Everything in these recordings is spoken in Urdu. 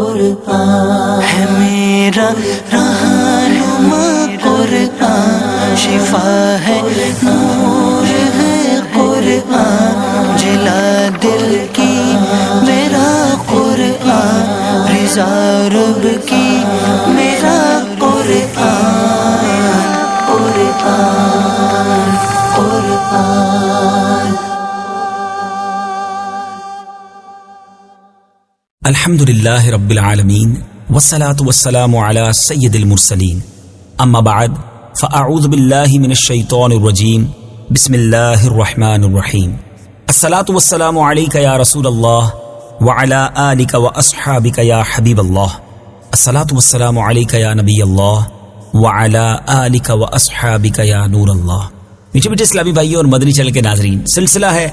قرآن ہے میرا رہنما قرآن، شفا ہے نور ہے قرآن، جلا دل کی میرا قرآن، رضا رب کی میرا قرآن، قرآن قرآن۔ الحمد للہ رب العالمین والصلاة والسلام علی سید المرسلین، اما بعد فاعوذ باللہ من الشیطان الرجیم، بسم اللہ الرحمن الرحیم۔ الصلاة والسلام علیک یا رسول اللہ وعلی آلک واصحابک یا حبیب اللہ، الصلاة والسلام علیک یا نبی اللہ وعلی آلک واصحابک یا نور اللہ۔ میٹھے میٹھے اسلامی بھائیوں اور مدنی چینل کے ناظرین، سلسلہ ہے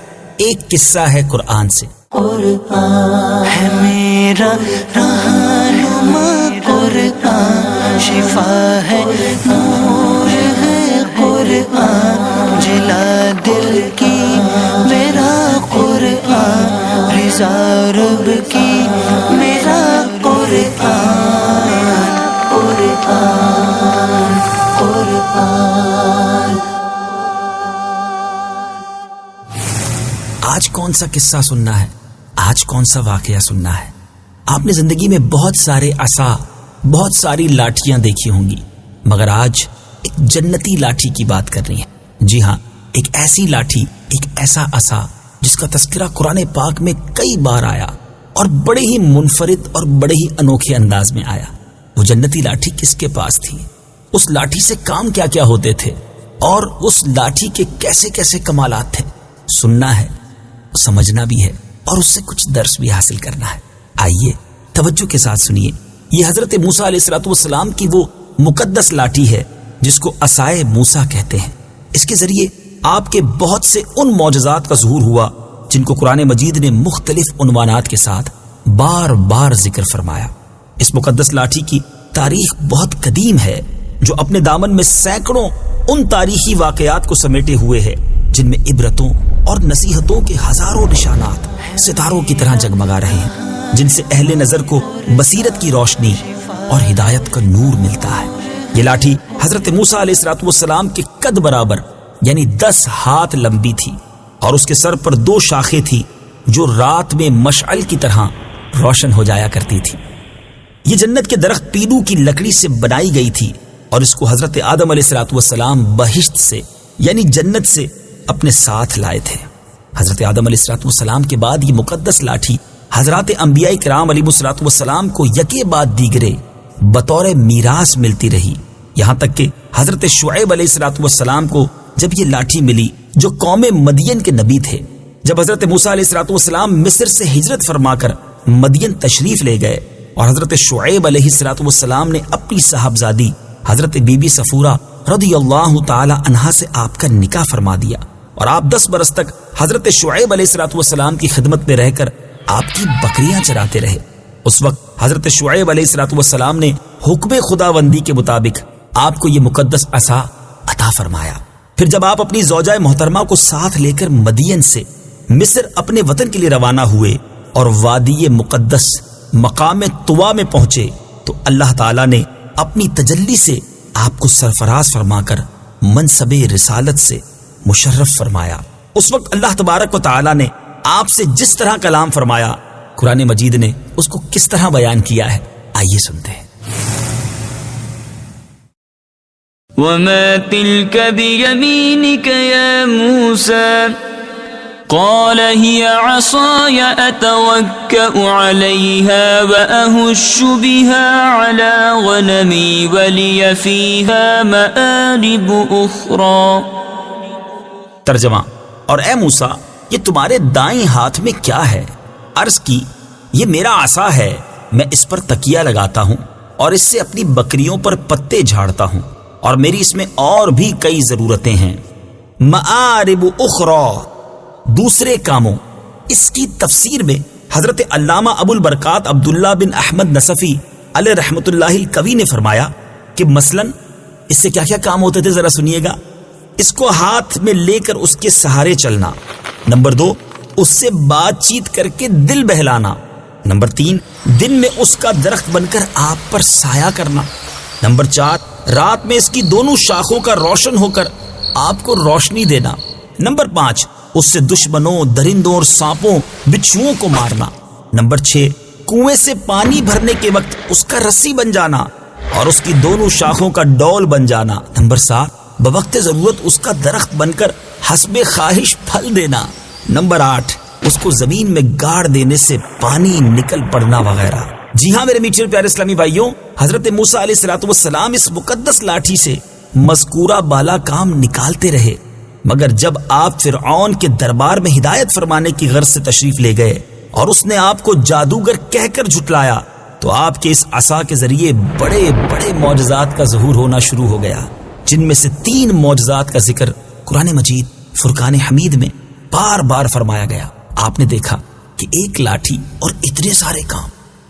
ایک قصہ ہے قرآن سے۔ قرآن ہے میرا رہنما قرآن، شفا ہے نور ہے قرآن، جلا دل کی میرا قرآن، رضا رب کی میرا قرآن، قرآن قرآن۔ آج کون سا قصہ سننا ہے، آج کون سا واقعہ سننا ہے؟ آپ نے زندگی میں بہت سارے عصا، بہت ساری لاٹھیاں دیکھی ہوں گی، مگر آج ایک جنتی لاٹھی کی بات کر رہی ہیں۔ جی ہاں، ایک ایسی لاٹھی، ایک ایسا عصا جس کا تذکرہ قرآن پاک میں کئی بار آیا اور بڑے ہی منفرد اور بڑے ہی انوکھے انداز میں آیا۔ وہ جنتی لاٹھی کس کے پاس تھی؟ اس لاٹھی سے کام کیا کیا ہوتے تھے؟ اور اس لاٹھی کے کیسے کیسے کمالات تھے؟ سننا ہے، سمجھنا بھی ہے اور اس سے کچھ درس بھی حاصل کرنا ہے۔ آئیے توجہ کے ساتھ سنیے۔ یہ حضرت موسیٰ علیہ السلام کی وہ مقدس لاٹھی ہے جس کو عصائے موسیٰ کہتے ہیں۔ اس کے ذریعے آپ کے بہت سے ان معجزات کا ظہور ہوا جن کو قرآن مجید نے مختلف عنوانات کے ساتھ بار بار ذکر فرمایا۔ اس مقدس لاٹھی کی تاریخ بہت قدیم ہے، جو اپنے دامن میں سینکڑوں ان تاریخی واقعات کو سمیٹے ہوئے ہے جن میں عبرتوں اور نصیحتوں کے ہزاروں نشانات ستاروں کی طرح جگمگا رہے ہیں، جن سے اہل نظر کو بصیرت کی روشنی اور ہدایت کا نور ملتا ہے۔ یہ لاٹھی حضرت موسیٰ علیہ السلام کے قد برابر یعنی 10 ہاتھ لمبی تھی، اور اس کے سر پر 2 شاخیں تھی جو رات میں مشعل کی طرح روشن ہو جایا کرتی تھی۔ یہ جنت کے درخت پیلو کی لکڑی سے بنائی گئی تھی، اور اس کو حضرت آدم علیہ السلام بہشت سے یعنی جنت سے اپنے ساتھ لائے تھے۔ حضرت آدم علیہ السلام کے بعد یہ مقدس لاٹھی حضرات انبیاء کرام علیہ السلام کو یکے بعد دیگرے بطور میراث ملتی رہی، یہاں تک کہ حضرت شعیب علیہ السلام کو جب یہ لاٹھی ملی، جو قوم مدین کے نبی تھے، جب حضرت موسیٰ علیہ السلام مصر سے ہجرت فرما کر مدین تشریف لے گئے، اور حضرت شعیب علیہ السلام نے اپنی صاحبزادی حضرت بی بی صفورہ رضی اللہ تعالی عنہا سے آپ کا نکاح فرما دیا، اور آپ 10 برس تک حضرت شعیب علیہ السلام کی خدمت میں رہ کر آپ کی بکریاں چراتے رہے۔ اس وقت حضرت شعیب علیہ السلام نے حکم خداوندی کے مطابق آپ کو یہ مقدس عصا عطا فرمایا۔ پھر جب آپ اپنی زوجہ محترمہ کو ساتھ لے کر مدین سے مصر اپنے وطن کے لیے روانہ ہوئے اور وادی مقدس مقام طوا میں پہنچے، تو اللہ تعالیٰ نے اپنی تجلی سے آپ کو سرفراز فرما کر منصب رسالت سے مشرف فرمایا۔ اس وقت اللہ تبارک و تعالی نے آپ سے جس طرح کلام فرمایا، قرآن مجید نے اس کو کس طرح بیان کیا ہے، آئیے سنتے ہیں۔ وَمَا تِلْكَ بِيَمِينِكَ يَا مُوسَى قال هي عصاي أتوكأ عليها وأهش بها على غنمي ولي فيها مآرب أخرى۔ ترجمہ: اور اے موسیٰ، یہ تمہارے دائیں ہاتھ میں کیا ہے؟ عرض کی، یہ میرا عصا ہے، میں اس پر تکیہ لگاتا ہوں اور اس سے اپنی بکریوں پر پتے جھاڑتا ہوں، اور میری اس میں اور بھی کئی ضرورتیں ہیں۔ مآرب اخرى، دوسرے کاموں۔ اس کی تفسیر میں حضرت علامہ ابو البرکات عبداللہ بن احمد نصفی علیہ رحمت اللہ القوی نے فرمایا کہ مثلاً اس سے کیا کیا کام ہوتے تھے، ذرا سنیے گا۔ اس کو ہاتھ میں لے کر اس کے سہارے چلنا، نمبر 2 اس سے بات چیت کر کے دل بہلانا، نمبر 3 دن میں اس کا درخت بن کر آپ پر سایہ کرنا. نمبر 4 رات میں اس کی دونوں شاخوں کا روشن ہو کر آپ کو روشنی دینا. نمبر 5 اس سے دشمنوں، درندوں اور سانپوں، بچھوؤں کو مارنا. نمبر 6 کنویں سے پانی بھرنے کے وقت اس کا رسی بن جانا اور اس کی دونوں شاخوں کا ڈول بن جانا. نمبر 7 بوقت ضرورت اس کا درخت بن کر حسب خواہش پھل دینا. نمبر 8 اس کو زمین میں گاڑ دینے سے پانی نکل پڑنا وغیرہ. جی ہاں میرے میٹھے پیارے اسلامی بھائیوں، حضرت موسیٰ علیہ الصلوۃ والسلام اس مقدس لاٹھی سے مذکورہ بالا کام نکالتے رہے، مگر جب آپ فرعون کے دربار میں ہدایت فرمانے کی غرض سے تشریف لے گئے اور اس نے آپ کو جادوگر کہہ کر جھٹلایا تو آپ کے اس عصا کے ذریعے بڑے بڑے معجزات کا ظہور ہونا شروع ہو گیا، جن میں سے 3 معجزات کا ذکر قرآن مجید فرقان حمید میں بار بار فرمایا گیا. آپ نے دیکھا کہ ایک لاٹھی اور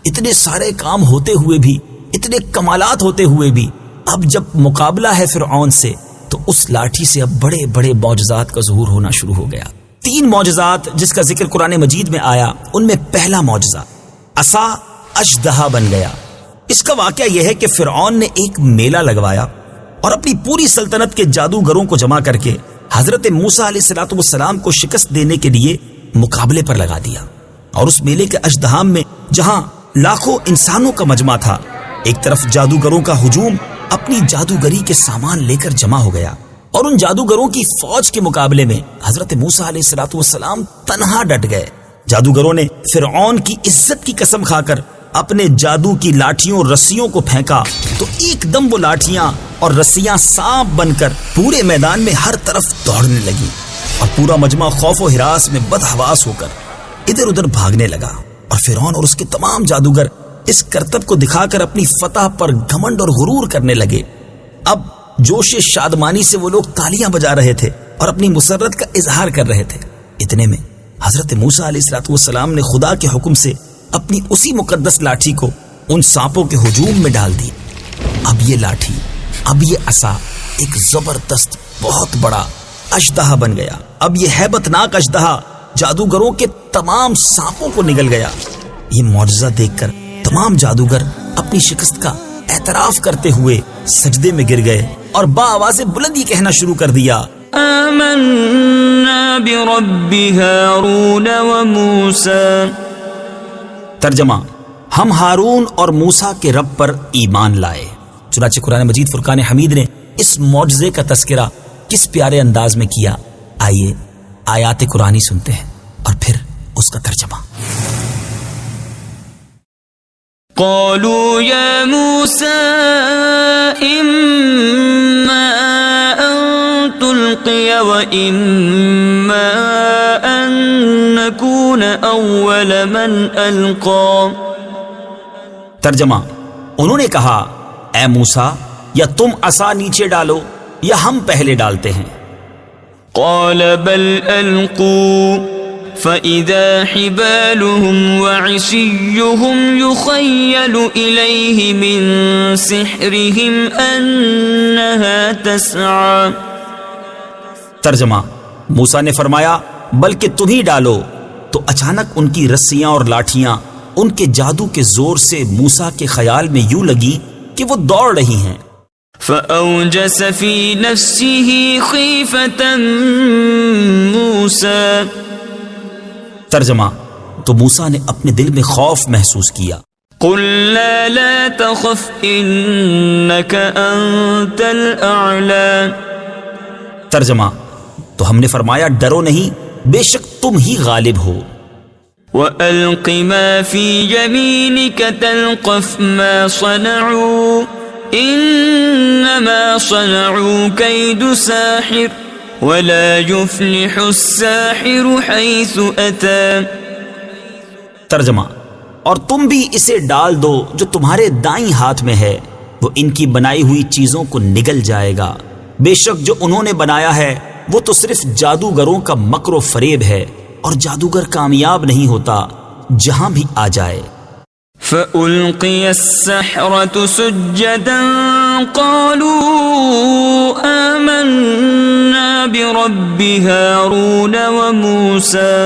اتنے سارے کام ہوتے ہوئے بھی، اتنے کمالات ہوتے ہوئے بھی، اب جب مقابلہ ہے فرعون سے تو اس لاٹھی سے اب بڑے بڑے معجزات کا ظہور ہونا شروع ہو گیا. 3 معجزات جس کا ذکر قرآن مجید میں آیا، ان میں پہلا معجزہ عصا اژدہا بن گیا. اس کا واقعہ یہ ہے کہ فرعون نے ایک میلہ لگوایا اور اپنی پوری سلطنت کے جادوگروں کو جمع کر کے حضرت موسیٰ علیہ الصلوۃ والسلام کو شکست دینے کے لیے مقابلے پر لگا دیا. اور اس میلے کے اژدہام میں جہاں لاکھوں انسانوں کا مجمع تھا، ایک طرف جادوگروں کا ہجوم اپنی جادوگری کے سامان لے کر جمع ہو گیا اور ان جادوگروں کی فوج کے مقابلے میں حضرت موسیٰ علیہ الصلوۃ والسلام تنہا ڈٹ گئے. جادوگروں نے فرعون کی عزت کی قسم کھا کر اپنے جادو کی لاٹھیوں اور رسیوں کو پھینکا تو ایک دم وہ لاٹھیاں اور رسیاں سانپ بن کر پورے میدان میں ہر طرف دوڑنے لگی اور پورا مجمع خوف و ہراس میں بدحواس ہو کر ادھر ادھر بھاگنے لگا. اور فرعون اور اس کے تمام جادوگر اس کرتب کو دکھا کر اپنی فتح پر گھمنڈ اور غرور کرنے لگے. اب جوش شادمانی سے وہ لوگ تالیاں بجا رہے تھے اور اپنی مسرت کا اظہار کر رہے تھے. اتنے میں حضرت موسیٰ علیہ الصلوۃ والسلام نے خدا کے حکم سے اپنی اسی مقدس لاٹھی کو ان سانپوں کے ہجوم میں ڈال دی. اب یہ لاٹھی، اب یہ عصا ایک زبردست بہت بڑا اژدہا بن گیا. اب یہ ہیبت ناک اژدہا جادوگروں کے تمام سانپوں کو نگل گیا. یہ معجزہ دیکھ کر تمام جادوگر اپنی شکست کا اعتراف کرتے ہوئے سجدے میں گر گئے اور بآواز بلند یہ کہنا شروع کر دیا، آمنا برب ہارون و موسیٰ. ترجمہ: ہم ہارون اور موسیٰ کے رب پر ایمان لائے. چنانچہ قرآن مجید فرقان حمید نے اس معجزے کا تذکرہ کس پیارے انداز میں کیا. آئیے آیات قرآنی سنتے ہیں اور پھر اس کا ترجمہ. قالوا يا موسى إما أن تلقي وإما أن نكون أول من ألقى. ترجمہ: انہوں نے کہا، اے موسیٰ، یا تم عصا نیچے ڈالو یا ہم پہلے ڈالتے ہیں. قال بل ألقوا فإذا حبالهم وعصيهم يخيل إليه من سحرهم أنها تسعى. ترجمہ: موسیٰ نے فرمایا بلکہ تم ہی ڈالو. تو اچانک ان کی رسیاں اور لاٹھیاں ان کے جادو کے زور سے موسیٰ کے خیال میں یوں لگی کہ وہ دوڑ رہی ہیں. فأوجس في نفسه خيفة موسى. ترجمہ: تو موسیٰ نے اپنے دل میں خوف محسوس کیا. قلنا لا تخف انك انت الاعلى. ترجمہ: تو ہم نے فرمایا ڈرو نہیں، بے شک تم ہی غالب ہو. وألق ما في يمينك تلقف ما صنعوا انما صنعوا كيد ساحر ولا يفلح الساحر حيث أتى. ترجمہ: اور تم بھی اسے ڈال دو جو تمہارے دائیں ہاتھ میں ہے، وہ ان کی بنائی ہوئی چیزوں کو نگل جائے گا. بے شک جو انہوں نے بنایا ہے وہ تو صرف جادوگروں کا مکر و فریب ہے، اور جادوگر کامیاب نہیں ہوتا جہاں بھی آ جائے. فألقي السحرة سجدا قالوا آمنا برب هارون وموسى.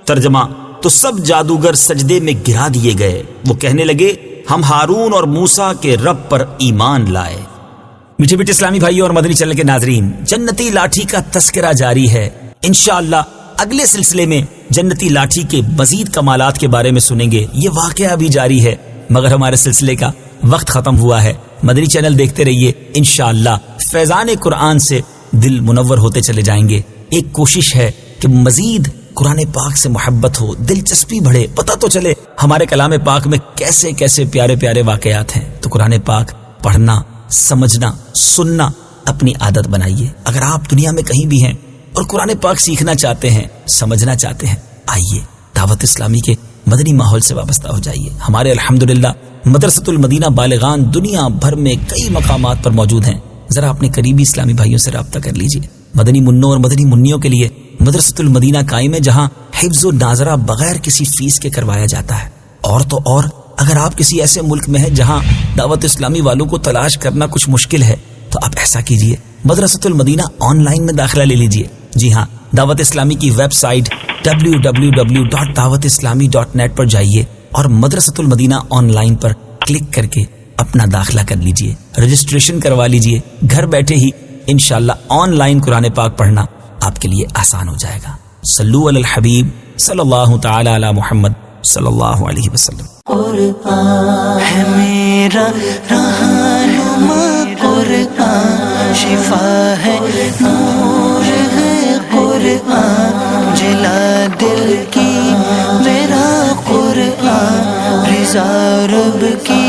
ترجمہ: تو سب جادوگر سجدے میں گرا دیے گئے. وہ کہنے لگے ہم ہارون اور موسیٰ کے رب پر ایمان لائے. میٹھے میٹھے اسلامی بھائیوں اور مدنی چینل کے ناظرین، جنتی لاٹھی کا تذکرہ جاری ہے. انشاءاللہ اگلے سلسلے میں جنتی لاٹھی کے مزید کمالات کے بارے میں سنیں گے. یہ واقعہ بھی جاری ہے مگر ہمارے سلسلے کا وقت ختم ہوا ہے. مدنی چینل دیکھتے رہیے. انشاءاللہ فیضان قرآن سے دل منور ہوتے چلے جائیں گے. ایک کوشش ہے کہ مزید قرآن پاک سے محبت ہو، دلچسپی بڑھے، پتہ تو چلے ہمارے کلام پاک میں کیسے کیسے پیارے پیارے واقعات ہیں. تو قرآن پاک پڑھنا، سمجھنا، سننا اپنی عادت بنائیے. اگر آپ دنیا میں کہیں بھی ہیں اور قرآن پاک سیکھنا چاہتے ہیں، سمجھنا چاہتے ہیں، آئیے دعوت اسلامی کے مدنی ماحول سے وابستہ ہو جائیے. ہمارے الحمدللہ مدرسۃ المدینہ بالغان دنیا بھر میں کئی مقامات پر موجود ہیں. ذرا اپنے قریبی اسلامی بھائیوں سے رابطہ کر لیجیے. مدنی منوں اور مدنی منیوں کے لیے مدرسۃ المدینہ قائم ہے جہاں حفظ و ناظرہ بغیر کسی فیس کے کروایا جاتا ہے. اور تو اور اگر آپ کسی ایسے ملک میں ہیں جہاں دعوت اسلامی والوں کو تلاش کرنا کچھ مشکل ہے تو آپ ایسا کیجئے، مدرسۃ المدینہ آن لائن میں داخلہ لے لیجئے. جی ہاں، دعوت اسلامی کی ویب سائٹ www.dawatislami.net پر جائیے اور مدرسۃ المدینہ آن لائن پر کلک کر کے اپنا داخلہ کر لیجئے، رجسٹریشن کروا لیجئے. گھر بیٹھے ہی انشاءاللہ آن لائن قرآن پاک پڑھنا آپ کے لیے آسان ہو جائے گا. صلو علی الحبیب صلی اللہ تعالی علی محمد صلی اللہ علیہ وسلم. قرآن ہے میرا رہنما، قرآن شفا ہے، نور ہے قرآن، جلا دل کی میرا قرآن، رضا رب کی